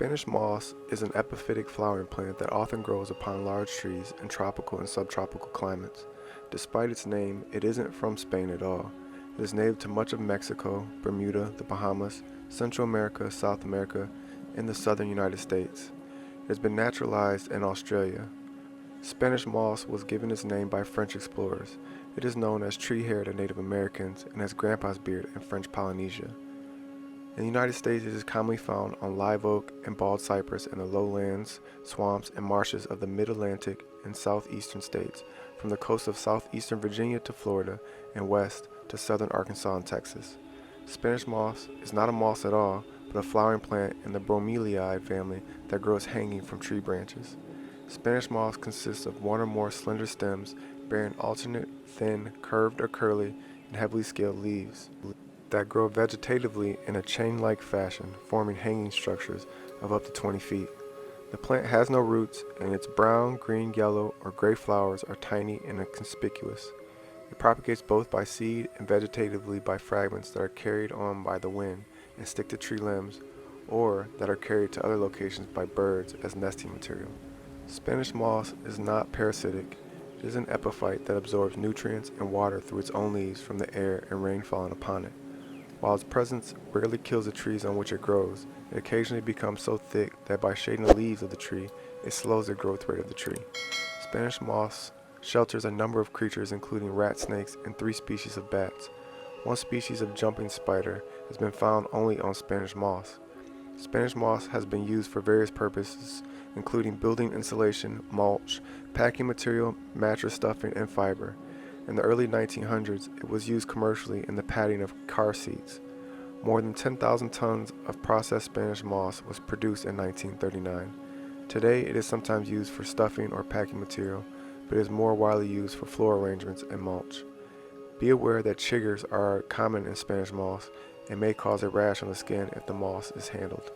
Spanish moss is an epiphytic flowering plant that often grows upon large trees in tropical and subtropical climates. Despite its name, it isn't from Spain at all. It is native to much of Mexico, Bermuda, the Bahamas, Central America, South America, and the southern United States. It has been naturalized in Australia. Spanish moss was given its name by French explorers. It is known as tree hair to Native Americans and as grandpa's beard in French Polynesia. In the United States, it is commonly found on live oak and bald cypress in the lowlands, swamps, and marshes of the mid-Atlantic and southeastern states, from the coast of southeastern Virginia to Florida and west to southern Arkansas and Texas. Spanish moss is not a moss at all, but a flowering plant in the bromeliad family that grows hanging from tree branches. Spanish moss consists of one or more slender stems bearing alternate, thin, curved or curly, and heavily scaled leaves that grow vegetatively in a chain-like fashion, forming hanging structures of up to 20 feet. The plant has no roots, and its brown, green, yellow, or gray flowers are tiny and inconspicuous. It propagates both by seed and vegetatively by fragments that are carried on by the wind and stick to tree limbs, or that are carried to other locations by birds as nesting material. Spanish moss is not parasitic. It is an epiphyte that absorbs nutrients and water through its own leaves from the air and rain falling upon it. While its presence rarely kills the trees on which it grows, it occasionally becomes so thick that by shading the leaves of the tree, it slows the growth rate of the tree. Spanish moss shelters a number of creatures including rat snakes and 3 species of bats. One species of jumping spider has been found only on Spanish moss. Spanish moss has been used for various purposes, including building insulation, mulch, packing material, mattress stuffing, and fiber. In the early 1900s, it was used commercially in the padding of car seats. More than 10,000 tons of processed Spanish moss was produced in 1939. Today, it is sometimes used for stuffing or packing material, but it is more widely used for floor arrangements and mulch. Be aware that chiggers are common in Spanish moss and may cause a rash on the skin if the moss is handled.